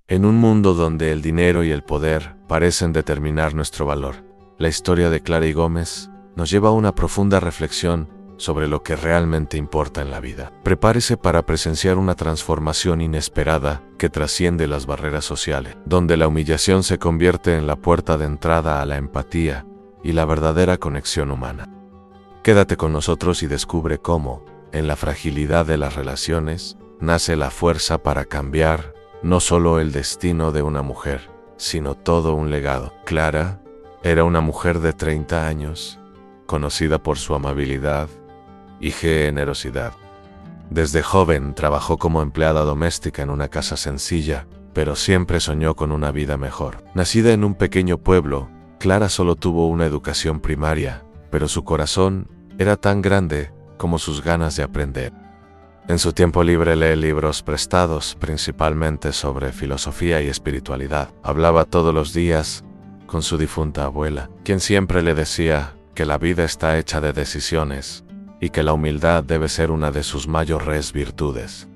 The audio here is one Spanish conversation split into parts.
En un mundo donde el dinero y el poder parecen determinar nuestro valor, la historia de Clara y Gómez nos lleva a una profunda reflexión sobre lo que realmente importa en la vida. Prepárese para presenciar una transformación inesperada que trasciende las barreras sociales, donde la humillación se convierte en la puerta de entrada a la empatía y la verdadera conexión humana. Quédate con nosotros y descubre cómo, en la fragilidad de las relaciones, nace la fuerza para cambiar no solo el destino de una mujer, sino todo un legado. Clara era una mujer de 30 años, conocida por su amabilidad y generosidad. Desde joven trabajó como empleada doméstica en una casa sencilla, pero siempre soñó con una vida mejor. Nacida en un pequeño pueblo, Clara solo tuvo una educación primaria, pero su corazón era tan grande como sus ganas de aprender. En su tiempo libre lee libros prestados, principalmente sobre filosofía y espiritualidad. Hablaba todos los días con su difunta abuela, quien siempre le decía que la vida está hecha de decisiones y que la humildad debe ser una de sus mayores virtudes.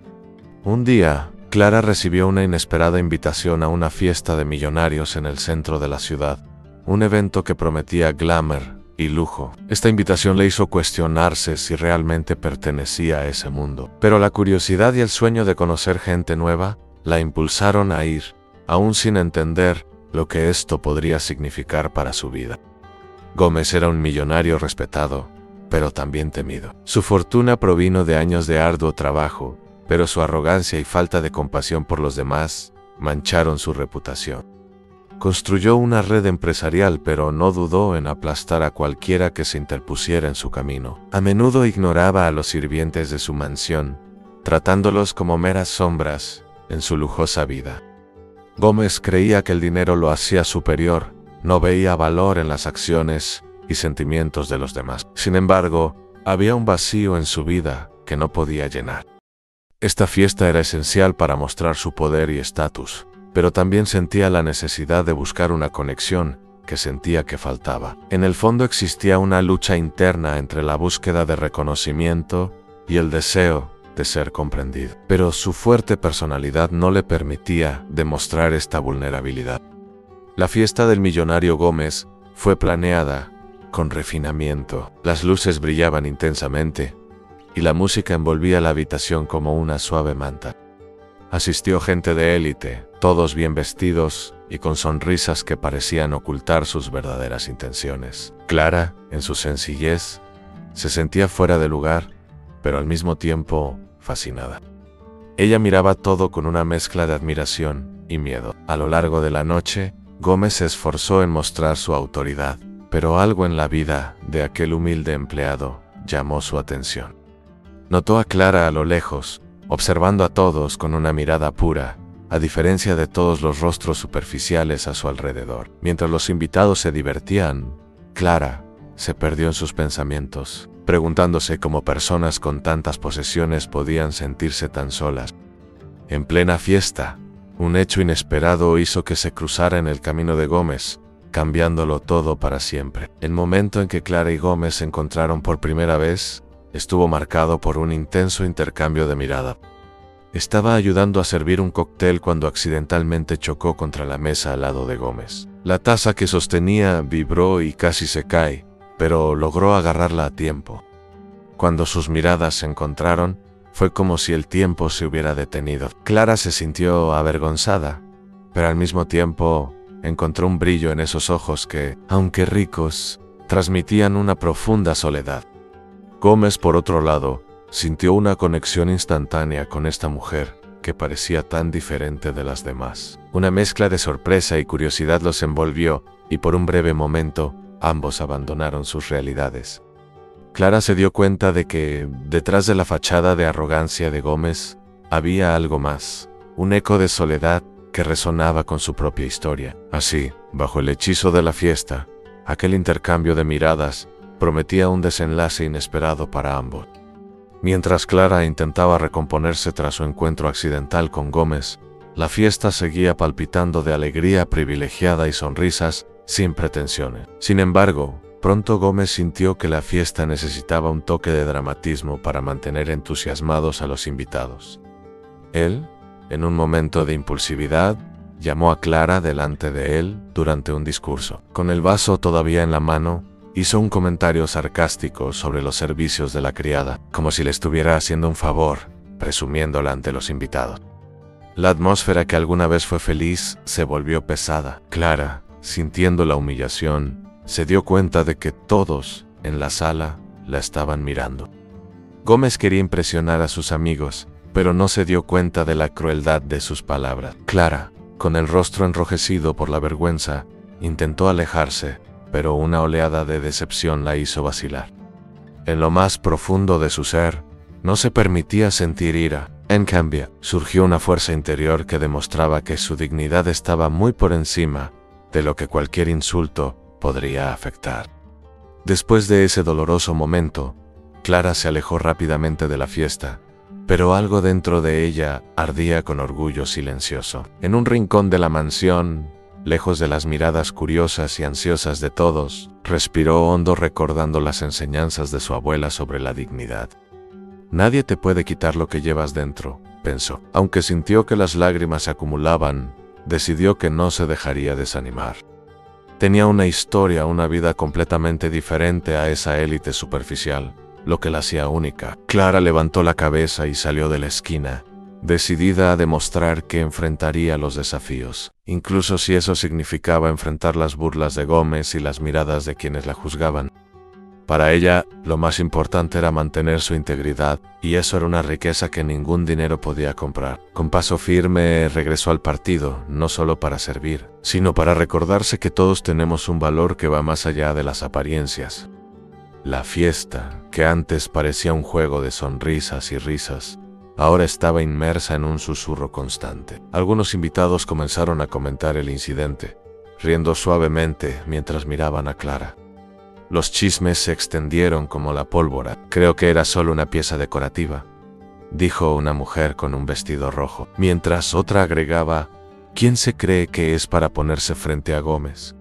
Un día, Clara recibió una inesperada invitación a una fiesta de millonarios en el centro de la ciudad, un evento que prometía glamour y lujo. Esta invitación le hizo cuestionarse si realmente pertenecía a ese mundo, pero la curiosidad y el sueño de conocer gente nueva la impulsaron a ir, aún sin entender lo que esto podría significar para su vida. Gómez era un millonario respetado, pero también temido. Su fortuna provino de años de arduo trabajo, pero su arrogancia y falta de compasión por los demás mancharon su reputación. Construyó una red empresarial, pero no dudó en aplastar a cualquiera que se interpusiera en su camino. A menudo ignoraba a los sirvientes de su mansión, tratándolos como meras sombras en su lujosa vida. Gómez creía que el dinero lo hacía superior, no veía valor en las acciones y sentimientos de los demás. Sin embargo, había un vacío en su vida que no podía llenar. Esta fiesta era esencial para mostrar su poder y estatus, pero también sentía la necesidad de buscar una conexión que sentía que faltaba. En el fondo existía una lucha interna entre la búsqueda de reconocimiento y el deseo de ser comprendido. Pero su fuerte personalidad no le permitía demostrar esta vulnerabilidad. La fiesta del millonario Gómez fue planeada con refinamiento. Las luces brillaban intensamente y la música envolvía la habitación como una suave manta. Asistió gente de élite, todos bien vestidos y con sonrisas que parecían ocultar sus verdaderas intenciones. Clara, en su sencillez, se sentía fuera de lugar, pero al mismo tiempo fascinada. Ella miraba todo con una mezcla de admiración y miedo. A lo largo de la noche, Gómez se esforzó en mostrar su autoridad, pero algo en la vida de aquel humilde empleado llamó su atención. Notó a Clara a lo lejos, observando a todos con una mirada pura, a diferencia de todos los rostros superficiales a su alrededor. Mientras los invitados se divertían, Clara se perdió en sus pensamientos, preguntándose cómo personas con tantas posesiones podían sentirse tan solas. En plena fiesta, un hecho inesperado hizo que se cruzara en el camino de Gómez, cambiándolo todo para siempre. El momento en que Clara y Gómez se encontraron por primera vez estuvo marcado por un intenso intercambio de mirada. Estaba ayudando a servir un cóctel cuando accidentalmente chocó contra la mesa al lado de Gómez. La taza que sostenía vibró y casi se cae, pero logró agarrarla a tiempo. Cuando sus miradas se encontraron, fue como si el tiempo se hubiera detenido. Clara se sintió avergonzada, pero al mismo tiempo encontró un brillo en esos ojos que, aunque ricos, transmitían una profunda soledad. Gómez, por otro lado, sintió una conexión instantánea con esta mujer que parecía tan diferente de las demás. Una mezcla de sorpresa y curiosidad los envolvió, y por un breve momento, ambos abandonaron sus realidades. Clara se dio cuenta de que, detrás de la fachada de arrogancia de Gómez, había algo más, un eco de soledad que resonaba con su propia historia. Así, bajo el hechizo de la fiesta, aquel intercambio de miradas prometía un desenlace inesperado para ambos. Mientras Clara intentaba recomponerse tras su encuentro accidental con Gómez, la fiesta seguía palpitando de alegría privilegiada y sonrisas sin pretensiones. Sin embargo, pronto Gómez sintió que la fiesta necesitaba un toque de dramatismo para mantener entusiasmados a los invitados. Él, en un momento de impulsividad, llamó a Clara delante de él durante un discurso. Con el vaso todavía en la mano, hizo un comentario sarcástico sobre los servicios de la criada, como si le estuviera haciendo un favor, presumiéndola ante los invitados. La atmósfera que alguna vez fue feliz se volvió pesada. Clara, sintiendo la humillación, se dio cuenta de que todos en la sala la estaban mirando. Gómez quería impresionar a sus amigos, pero no se dio cuenta de la crueldad de sus palabras. Clara, con el rostro enrojecido por la vergüenza, intentó alejarse, pero una oleada de decepción la hizo vacilar. En lo más profundo de su ser, no se permitía sentir ira. En cambio, surgió una fuerza interior que demostraba que su dignidad estaba muy por encima de lo que cualquier insulto podría afectar. Después de ese doloroso momento, Clara se alejó rápidamente de la fiesta, pero algo dentro de ella ardía con orgullo silencioso. En un rincón de la mansión, lejos de las miradas curiosas y ansiosas de todos, respiró hondo recordando las enseñanzas de su abuela sobre la dignidad. Nadie te puede quitar lo que llevas dentro, pensó. Aunque sintió que las lágrimas se acumulaban, decidió que no se dejaría desanimar. Tenía una historia, una vida completamente diferente a esa élite superficial, lo que la hacía única. Clara levantó la cabeza y salió de la esquina, decidida a demostrar que enfrentaría los desafíos, incluso si eso significaba enfrentar las burlas de Gómez y las miradas de quienes la juzgaban. Para ella, lo más importante era mantener su integridad, y eso era una riqueza que ningún dinero podía comprar. Con paso firme regresó al partido, no solo para servir, sino para recordarse que todos tenemos un valor que va más allá de las apariencias. La fiesta, que antes parecía un juego de sonrisas y risas, ahora estaba inmersa en un susurro constante. Algunos invitados comenzaron a comentar el incidente, riendo suavemente mientras miraban a Clara. Los chismes se extendieron como la pólvora. Creo que era solo una pieza decorativa, dijo una mujer con un vestido rojo, mientras otra agregaba, ¿quién se cree que es para ponerse frente a Gómez?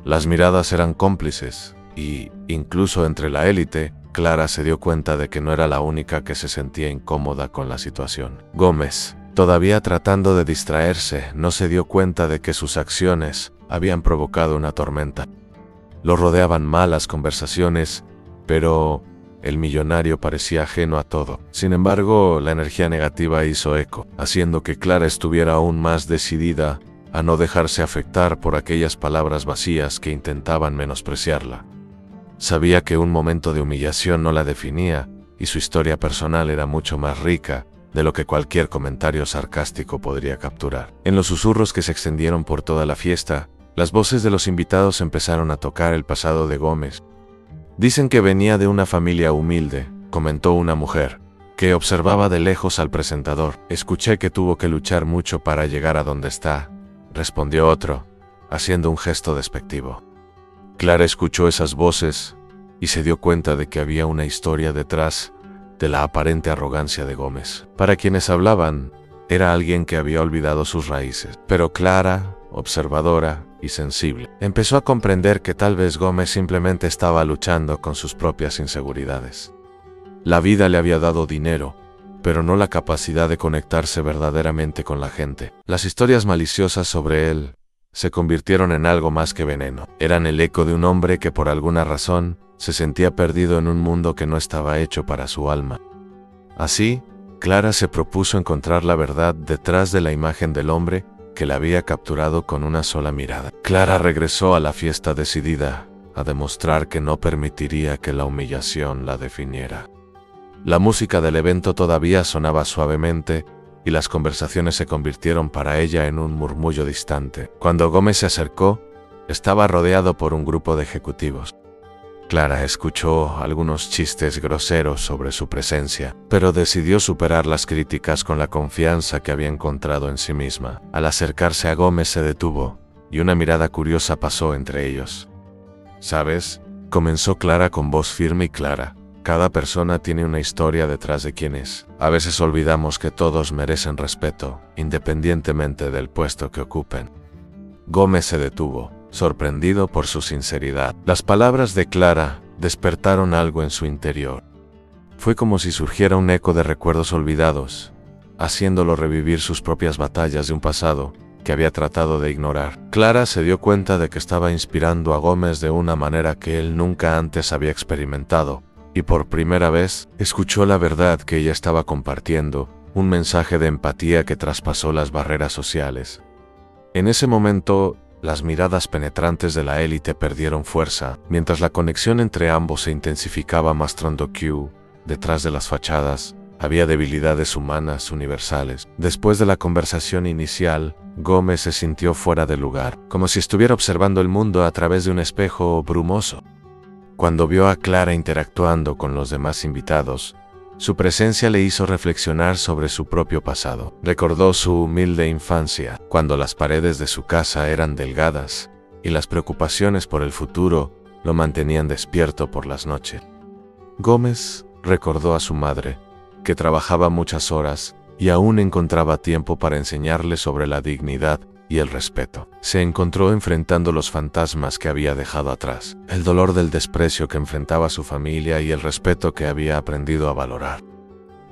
Las miradas eran cómplices, y, incluso entre la élite, Clara se dio cuenta de que no era la única que se sentía incómoda con la situación. Gómez, todavía tratando de distraerse, no se dio cuenta de que sus acciones habían provocado una tormenta. Lo rodeaban malas conversaciones, pero el millonario parecía ajeno a todo. Sin embargo, la energía negativa hizo eco, haciendo que Clara estuviera aún más decidida a no dejarse afectar por aquellas palabras vacías que intentaban menospreciarla. Sabía que un momento de humillación no la definía, y su historia personal era mucho más rica de lo que cualquier comentario sarcástico podría capturar. En los susurros que se extendieron por toda la fiesta, las voces de los invitados empezaron a tocar el pasado de Gómez. Dicen que venía de una familia humilde, comentó una mujer, que observaba de lejos al presentador. Escuché que tuvo que luchar mucho para llegar a donde está, respondió otro, haciendo un gesto despectivo. Clara escuchó esas voces y se dio cuenta de que había una historia detrás de la aparente arrogancia de Gómez. Para quienes hablaban, era alguien que había olvidado sus raíces, pero Clara, observadora y sensible, empezó a comprender que tal vez Gómez simplemente estaba luchando con sus propias inseguridades. La vida le había dado dinero, pero no la capacidad de conectarse verdaderamente con la gente. Las historias maliciosas sobre él se convirtieron en algo más que veneno. Eran el eco de un hombre que por alguna razón se sentía perdido en un mundo que no estaba hecho para su alma. Así, Clara se propuso encontrar la verdad detrás de la imagen del hombre que la había capturado con una sola mirada. Clara regresó a la fiesta decidida a demostrar que no permitiría que la humillación la definiera. La música del evento todavía sonaba suavemente y las conversaciones se convirtieron para ella en un murmullo distante. Cuando Gómez se acercó, estaba rodeado por un grupo de ejecutivos. Clara escuchó algunos chistes groseros sobre su presencia, pero decidió superar las críticas con la confianza que había encontrado en sí misma. Al acercarse a Gómez se detuvo, y una mirada curiosa pasó entre ellos. ¿Sabes?, comenzó Clara con voz firme y clara. Cada persona tiene una historia detrás de quién es. A veces olvidamos que todos merecen respeto, independientemente del puesto que ocupen. Gómez se detuvo, sorprendido por su sinceridad. Las palabras de Clara despertaron algo en su interior. Fue como si surgiera un eco de recuerdos olvidados, haciéndolo revivir sus propias batallas de un pasado que había tratado de ignorar. Clara se dio cuenta de que estaba inspirando a Gómez de una manera que él nunca antes había experimentado, y por primera vez escuchó la verdad que ella estaba compartiendo, un mensaje de empatía que traspasó las barreras sociales. En ese momento, las miradas penetrantes de la élite perdieron fuerza, mientras la conexión entre ambos se intensificaba mostrando que, detrás de las fachadas, había debilidades humanas universales. Después de la conversación inicial, Gómez se sintió fuera de lugar, como si estuviera observando el mundo a través de un espejo brumoso. Cuando vio a Clara interactuando con los demás invitados, su presencia le hizo reflexionar sobre su propio pasado. Recordó su humilde infancia, cuando las paredes de su casa eran delgadas y las preocupaciones por el futuro lo mantenían despierto por las noches. Gómez recordó a su madre, que trabajaba muchas horas y aún encontraba tiempo para enseñarle sobre la dignidad y el respeto. Se encontró enfrentando los fantasmas que había dejado atrás, el dolor del desprecio que enfrentaba a su familia y el respeto que había aprendido a valorar.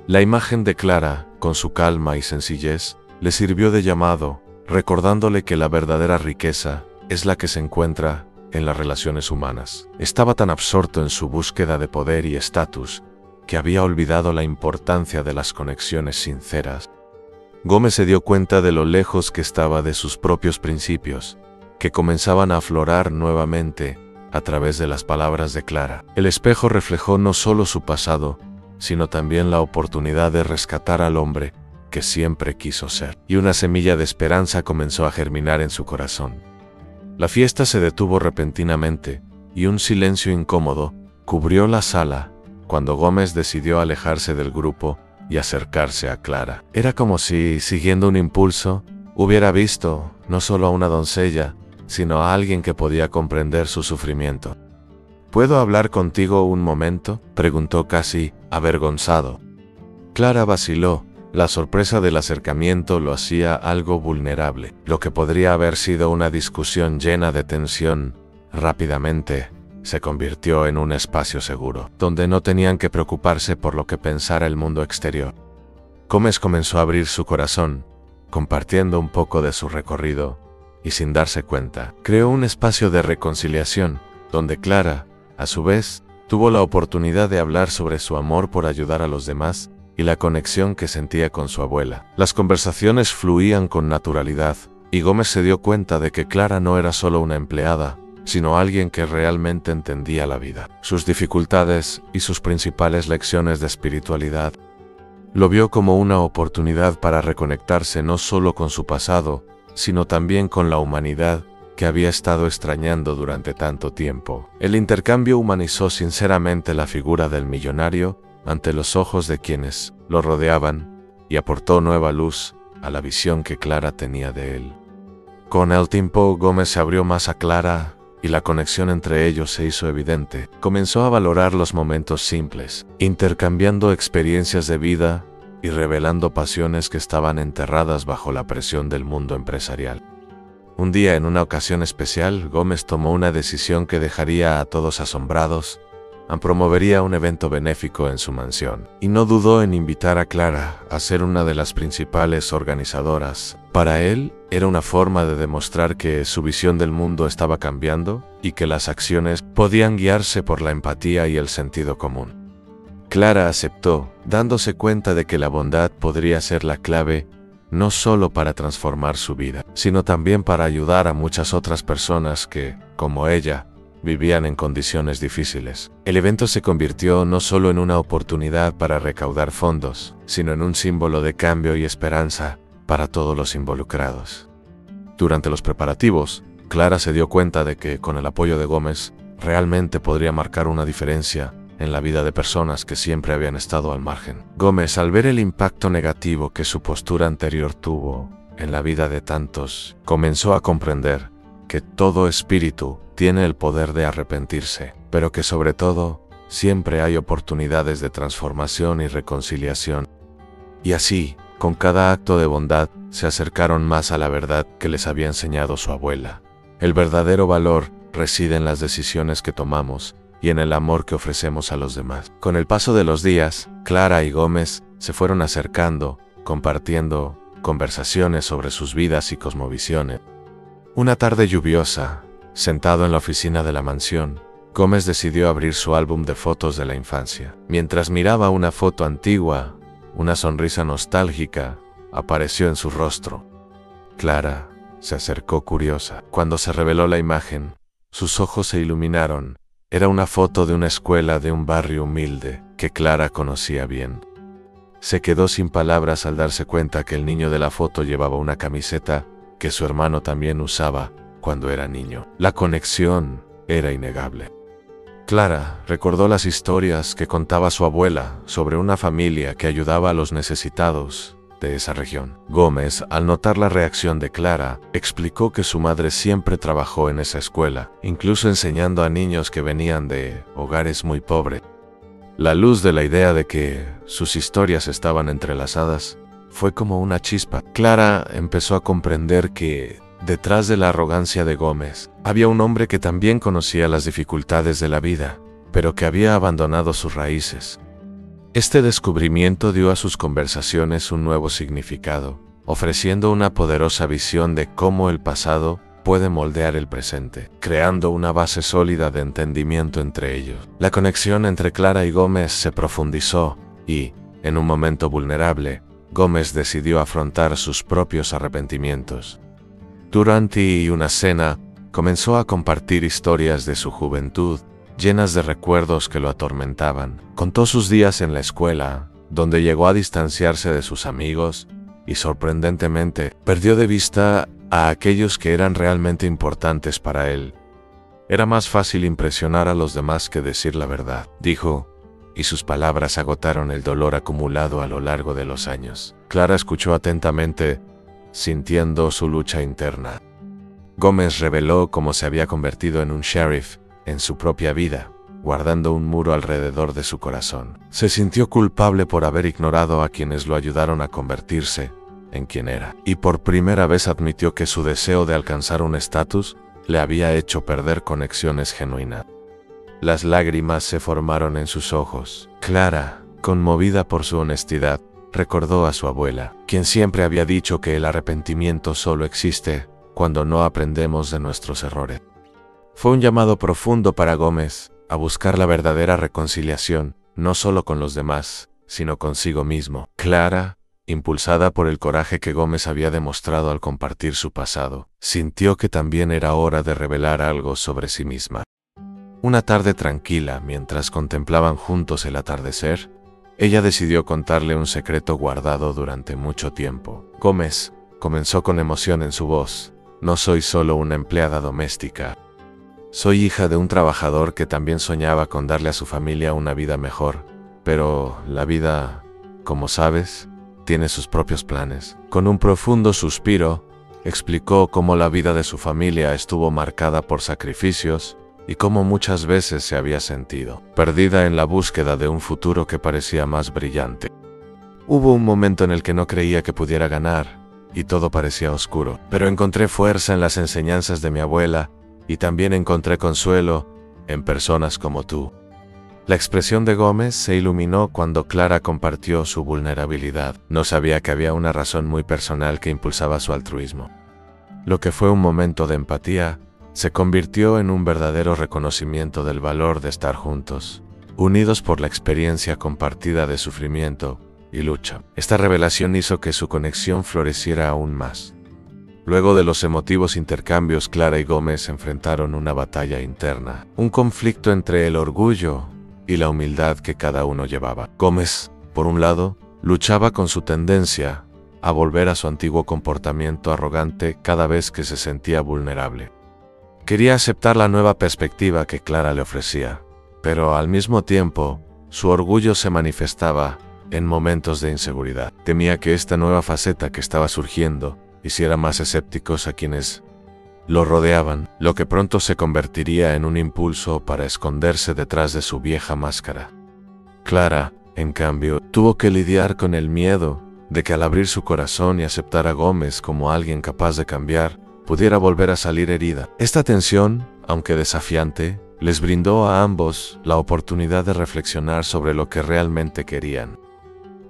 La imagen de Clara, con su calma y sencillez, le sirvió de llamado, recordándole que la verdadera riqueza es la que se encuentra en las relaciones humanas. Estaba tan absorto en su búsqueda de poder y estatus que había olvidado la importancia de las conexiones sinceras. Gómez se dio cuenta de lo lejos que estaba de sus propios principios, que comenzaban a aflorar nuevamente a través de las palabras de Clara. El espejo reflejó no solo su pasado, sino también la oportunidad de rescatar al hombre que siempre quiso ser. Y una semilla de esperanza comenzó a germinar en su corazón. La fiesta se detuvo repentinamente, y un silencio incómodo cubrió la sala cuando Gómez decidió alejarse del grupo y acercarse a Clara. Era como si, siguiendo un impulso, hubiera visto no solo a una doncella, sino a alguien que podía comprender su sufrimiento. ¿Puedo hablar contigo un momento?, preguntó casi avergonzado. Clara vaciló. La sorpresa del acercamiento lo hacía algo vulnerable. Lo que podría haber sido una discusión llena de tensión, rápidamente se convirtió en un espacio seguro, donde no tenían que preocuparse por lo que pensara el mundo exterior. Gómez comenzó a abrir su corazón, compartiendo un poco de su recorrido, y sin darse cuenta, creó un espacio de reconciliación, donde Clara, a su vez, tuvo la oportunidad de hablar sobre su amor por ayudar a los demás y la conexión que sentía con su abuela. Las conversaciones fluían con naturalidad, y Gómez se dio cuenta de que Clara no era solo una empleada, sino alguien que realmente entendía la vida, sus dificultades y sus principales lecciones de espiritualidad. Lo vio como una oportunidad para reconectarse no solo con su pasado, sino también con la humanidad que había estado extrañando durante tanto tiempo. El intercambio humanizó sinceramente la figura del millonario ante los ojos de quienes lo rodeaban y aportó nueva luz a la visión que Clara tenía de él. Con el tiempo, Gómez se abrió más a Clara y la conexión entre ellos se hizo evidente. Comenzó a valorar los momentos simples, intercambiando experiencias de vida y revelando pasiones que estaban enterradas bajo la presión del mundo empresarial. Un día, en una ocasión especial, Gómez tomó una decisión que dejaría a todos asombrados. Promovería un evento benéfico en su mansión, y no dudó en invitar a Clara a ser una de las principales organizadoras. Para él, era una forma de demostrar que su visión del mundo estaba cambiando y que las acciones podían guiarse por la empatía y el sentido común. Clara aceptó, dándose cuenta de que la bondad podría ser la clave no solo para transformar su vida, sino también para ayudar a muchas otras personas que, como ella, vivían en condiciones difíciles. El evento se convirtió no solo en una oportunidad para recaudar fondos, sino en un símbolo de cambio y esperanza para todos los involucrados. Durante los preparativos, Clara se dio cuenta de que, con el apoyo de Gómez, realmente podría marcar una diferencia en la vida de personas que siempre habían estado al margen. Gómez, al ver el impacto negativo que su postura anterior tuvo en la vida de tantos, comenzó a comprender que todo espíritu tiene el poder de arrepentirse, pero que sobre todo, siempre hay oportunidades de transformación y reconciliación. Y así, con cada acto de bondad, se acercaron más a la verdad que les había enseñado su abuela. El verdadero valor reside en las decisiones que tomamos y en el amor que ofrecemos a los demás. Con el paso de los días, Clara y Gómez se fueron acercando, compartiendo conversaciones sobre sus vidas y cosmovisiones. Una tarde lluviosa, sentado en la oficina de la mansión, Gómez decidió abrir su álbum de fotos de la infancia. Mientras miraba una foto antigua, una sonrisa nostálgica apareció en su rostro. Clara se acercó curiosa. Cuando se reveló la imagen, sus ojos se iluminaron. Era una foto de una escuela de un barrio humilde que Clara conocía bien. Se quedó sin palabras al darse cuenta que el niño de la foto llevaba una camiseta que su hermano también usaba cuando era niño. La conexión era innegable. Clara recordó las historias que contaba su abuela sobre una familia que ayudaba a los necesitados de esa región. Gómez, al notar la reacción de Clara, explicó que su madre siempre trabajó en esa escuela, incluso enseñando a niños que venían de hogares muy pobres. La luz de la idea de que sus historias estaban entrelazadas fue como una chispa. Clara empezó a comprender que, detrás de la arrogancia de Gómez, había un hombre que también conocía las dificultades de la vida, pero que había abandonado sus raíces. Este descubrimiento dio a sus conversaciones un nuevo significado, ofreciendo una poderosa visión de cómo el pasado puede moldear el presente, creando una base sólida de entendimiento entre ellos. La conexión entre Clara y Gómez se profundizó y, en un momento vulnerable, Gómez decidió afrontar sus propios arrepentimientos. Durante una cena, comenzó a compartir historias de su juventud, llenas de recuerdos que lo atormentaban. Contó sus días en la escuela, donde llegó a distanciarse de sus amigos y, sorprendentemente, perdió de vista a aquellos que eran realmente importantes para él. Era más fácil impresionar a los demás que decir la verdad, dijo, y sus palabras agotaron el dolor acumulado a lo largo de los años. Clara escuchó atentamente, sintiendo su lucha interna. Gómez reveló cómo se había convertido en un sheriff en su propia vida, guardando un muro alrededor de su corazón. Se sintió culpable por haber ignorado a quienes lo ayudaron a convertirse en quien era, y por primera vez admitió que su deseo de alcanzar un estatus le había hecho perder conexiones genuinas. Las lágrimas se formaron en sus ojos. Clara, conmovida por su honestidad, recordó a su abuela, quien siempre había dicho que el arrepentimiento solo existe cuando no aprendemos de nuestros errores. Fue un llamado profundo para Gómez a buscar la verdadera reconciliación, no solo con los demás, sino consigo mismo. Clara, impulsada por el coraje que Gómez había demostrado al compartir su pasado, sintió que también era hora de revelar algo sobre sí misma. Una tarde tranquila, mientras contemplaban juntos el atardecer, ella decidió contarle un secreto guardado durante mucho tiempo. Gómez comenzó con emoción en su voz. No soy solo una empleada doméstica. Soy hija de un trabajador que también soñaba con darle a su familia una vida mejor, pero la vida, como sabes, tiene sus propios planes. Con un profundo suspiro, explicó cómo la vida de su familia estuvo marcada por sacrificios y cómo muchas veces se había sentido perdida en la búsqueda de un futuro que parecía más brillante. Hubo un momento en el que no creía que pudiera ganar, y todo parecía oscuro, pero encontré fuerza en las enseñanzas de mi abuela, y también encontré consuelo en personas como tú. La expresión de Gómez se iluminó cuando Clara compartió su vulnerabilidad. No sabía que había una razón muy personal que impulsaba su altruismo. Lo que fue un momento de empatía se convirtió en un verdadero reconocimiento del valor de estar juntos, unidos por la experiencia compartida de sufrimiento y lucha. Esta revelación hizo que su conexión floreciera aún más. Luego de los emotivos intercambios, Clara y Gómez enfrentaron una batalla interna, un conflicto entre el orgullo y la humildad que cada uno llevaba. Gómez, por un lado, luchaba con su tendencia a volver a su antiguo comportamiento arrogante cada vez que se sentía vulnerable. Quería aceptar la nueva perspectiva que Clara le ofrecía, pero al mismo tiempo, su orgullo se manifestaba en momentos de inseguridad. Temía que esta nueva faceta que estaba surgiendo hiciera más escépticos a quienes lo rodeaban, lo que pronto se convertiría en un impulso para esconderse detrás de su vieja máscara. Clara, en cambio, tuvo que lidiar con el miedo de que al abrir su corazón y aceptar a Gómez como alguien capaz de cambiar, pudiera volver a salir herida. Esta tensión, aunque desafiante, les brindó a ambos la oportunidad de reflexionar sobre lo que realmente querían.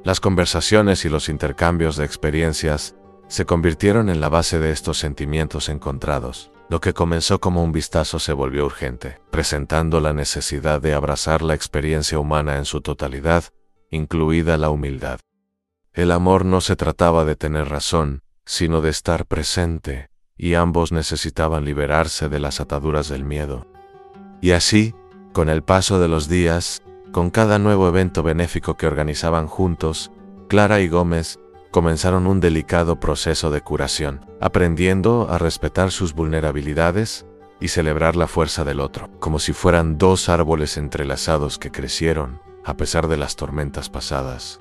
Las conversaciones y los intercambios de experiencias se convirtieron en la base de estos sentimientos encontrados. Lo que comenzó como un vistazo se volvió urgente, presentando la necesidad de abrazar la experiencia humana en su totalidad, incluida la humildad. El amor no se trataba de tener razón, sino de estar presente, y ambos necesitaban liberarse de las ataduras del miedo. Y así, con el paso de los días, con cada nuevo evento benéfico que organizaban juntos, Clara y Gómez comenzaron un delicado proceso de curación, aprendiendo a respetar sus vulnerabilidades y celebrar la fuerza del otro, como si fueran dos árboles entrelazados que crecieron a pesar de las tormentas pasadas.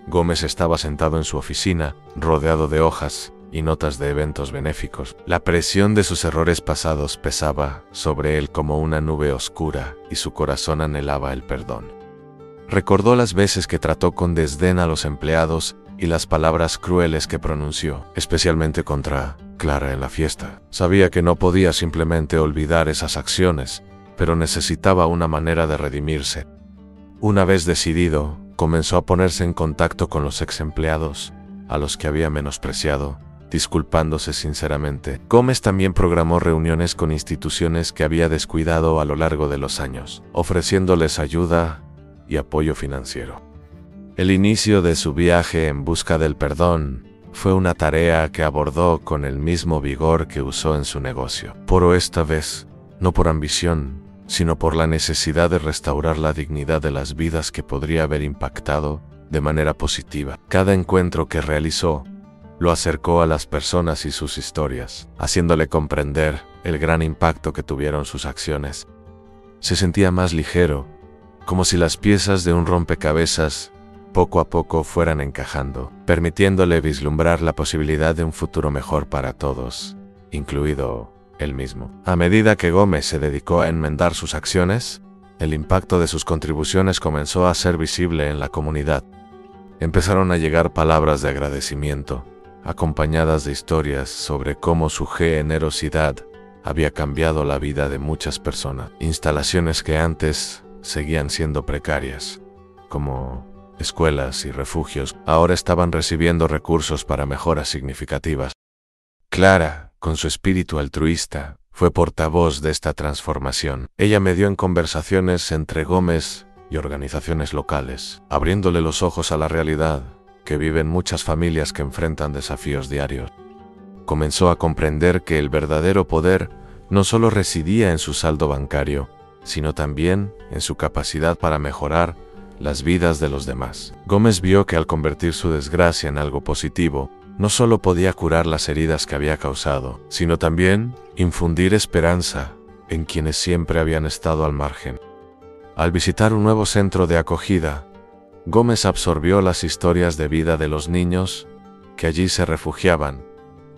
Gómez estaba sentado en su oficina, rodeado de hojas y notas de eventos benéficos. La presión de sus errores pasados pesaba sobre él como una nube oscura y su corazón anhelaba el perdón. Recordó las veces que trató con desdén a los empleados y las palabras crueles que pronunció, especialmente contra Clara en la fiesta. Sabía que no podía simplemente olvidar esas acciones, pero necesitaba una manera de redimirse. Una vez decidido, comenzó a ponerse en contacto con los ex empleados, a los que había menospreciado, disculpándose sinceramente. Gómez también programó reuniones con instituciones que había descuidado a lo largo de los años, ofreciéndoles ayuda y apoyo financiero. El inicio de su viaje en busca del perdón fue una tarea que abordó con el mismo vigor que usó en su negocio, pero esta vez, no por ambición, sino por la necesidad de restaurar la dignidad de las vidas que podría haber impactado de manera positiva. Cada encuentro que realizó lo acercó a las personas y sus historias, haciéndole comprender el gran impacto que tuvieron sus acciones. Se sentía más ligero, como si las piezas de un rompecabezas poco a poco fueran encajando, permitiéndole vislumbrar la posibilidad de un futuro mejor para todos, incluido él mismo. A medida que Gómez se dedicó a enmendar sus acciones, el impacto de sus contribuciones comenzó a ser visible en la comunidad. Empezaron a llegar palabras de agradecimiento, acompañadas de historias sobre cómo su generosidad había cambiado la vida de muchas personas. Instalaciones que antes seguían siendo precarias, como escuelas y refugios, ahora estaban recibiendo recursos para mejoras significativas. Clara, con su espíritu altruista, fue portavoz de esta transformación. Ella medió en conversaciones entre Gómez y organizaciones locales, abriéndole los ojos a la realidad que viven muchas familias que enfrentan desafíos diarios. Comenzó a comprender que el verdadero poder no solo residía en su saldo bancario, sino también en su capacidad para mejorar las vidas de los demás. Gómez vio que al convertir su desgracia en algo positivo, no solo podía curar las heridas que había causado, sino también infundir esperanza en quienes siempre habían estado al margen. Al visitar un nuevo centro de acogida, Gómez absorbió las historias de vida de los niños que allí se refugiaban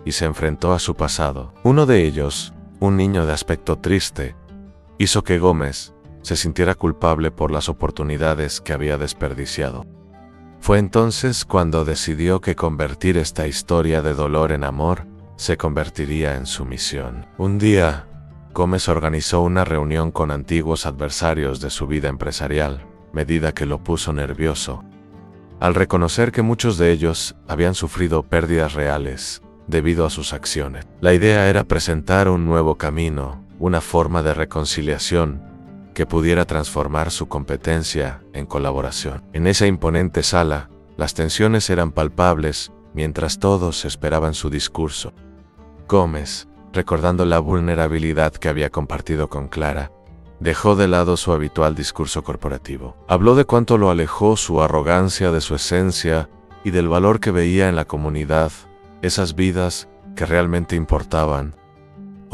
y se enfrentó a su pasado. Uno de ellos, un niño de aspecto triste, hizo que Gómez se sintiera culpable por las oportunidades que había desperdiciado. Fue entonces cuando decidió que convertir esta historia de dolor en amor se convertiría en su misión. Un día, Gómez organizó una reunión con antiguos adversarios de su vida empresarial, medida que lo puso nervioso. Al reconocer que muchos de ellos habían sufrido pérdidas reales debido a sus acciones. La idea era presentar un nuevo camino, una forma de reconciliación que pudiera transformar su competencia en colaboración. En esa imponente sala, las tensiones eran palpables mientras todos esperaban su discurso. Gómez, recordando la vulnerabilidad que había compartido con Clara, dejó de lado su habitual discurso corporativo. Habló de cuánto lo alejó su arrogancia de su esencia y del valor que veía en la comunidad, esas vidas que realmente importaban.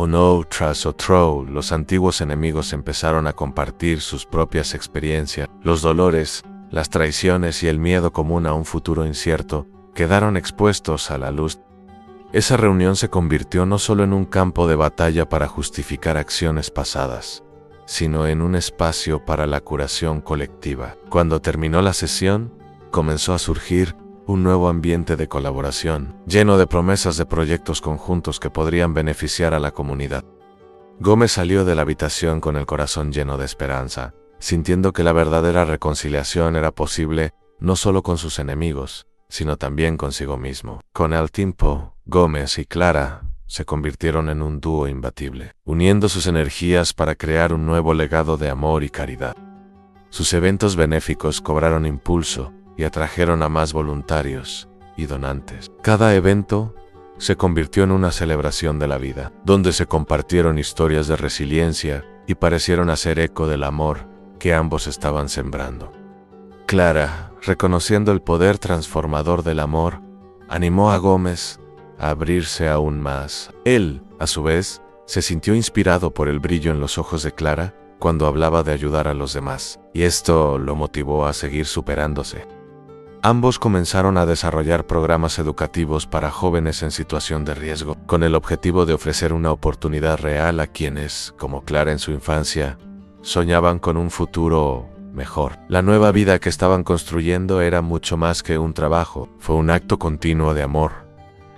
Uno tras otro, los antiguos enemigos empezaron a compartir sus propias experiencias. Los dolores, las traiciones y el miedo común a un futuro incierto quedaron expuestos a la luz. Esa reunión se convirtió no solo en un campo de batalla para justificar acciones pasadas, sino en un espacio para la curación colectiva. Cuando terminó la sesión, comenzó a surgir un nuevo ambiente de colaboración, lleno de promesas de proyectos conjuntos que podrían beneficiar a la comunidad. Gómez salió de la habitación con el corazón lleno de esperanza, sintiendo que la verdadera reconciliación era posible no solo con sus enemigos, sino también consigo mismo. Con el tiempo, Gómez y Clara se convirtieron en un dúo imbatible, uniendo sus energías para crear un nuevo legado de amor y caridad. Sus eventos benéficos cobraron impulso y atrajeron a más voluntarios y donantes. Cada evento se convirtió en una celebración de la vida, donde se compartieron historias de resiliencia y parecieron hacer eco del amor que ambos estaban sembrando. Clara, reconociendo el poder transformador del amor, animó a Gómez a abrirse aún más. Él, a su vez, se sintió inspirado por el brillo en los ojos de Clara cuando hablaba de ayudar a los demás, y esto lo motivó a seguir superándose. Ambos comenzaron a desarrollar programas educativos para jóvenes en situación de riesgo, con el objetivo de ofrecer una oportunidad real a quienes, como Clara en su infancia, soñaban con un futuro mejor. La nueva vida que estaban construyendo era mucho más que un trabajo, fue un acto continuo de amor,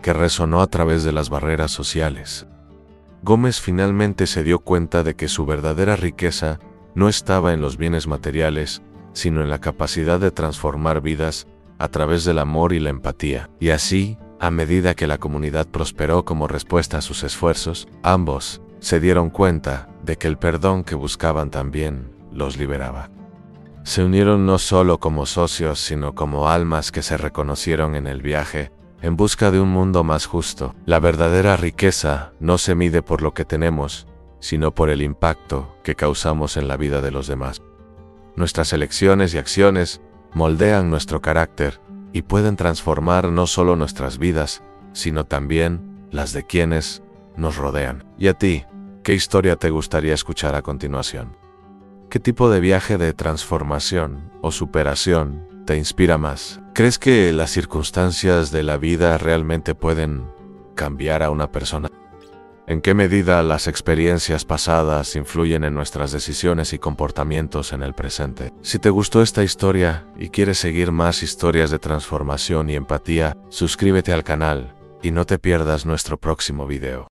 que resonó a través de las barreras sociales. Gómez finalmente se dio cuenta de que su verdadera riqueza no estaba en los bienes materiales, sino en la capacidad de transformar vidas a través del amor y la empatía. Y así, a medida que la comunidad prosperó como respuesta a sus esfuerzos, ambos se dieron cuenta de que el perdón que buscaban también los liberaba. Se unieron no solo como socios, sino como almas que se reconocieron en el viaje, en busca de un mundo más justo. La verdadera riqueza no se mide por lo que tenemos, sino por el impacto que causamos en la vida de los demás. Nuestras elecciones y acciones moldean nuestro carácter y pueden transformar no solo nuestras vidas, sino también las de quienes nos rodean. ¿Y a ti? ¿Qué historia te gustaría escuchar a continuación? ¿Qué tipo de viaje de transformación o superación te inspira más? ¿Crees que las circunstancias de la vida realmente pueden cambiar a una persona? ¿En qué medida las experiencias pasadas influyen en nuestras decisiones y comportamientos en el presente? Si te gustó esta historia y quieres seguir más historias de transformación y empatía, suscríbete al canal y no te pierdas nuestro próximo video.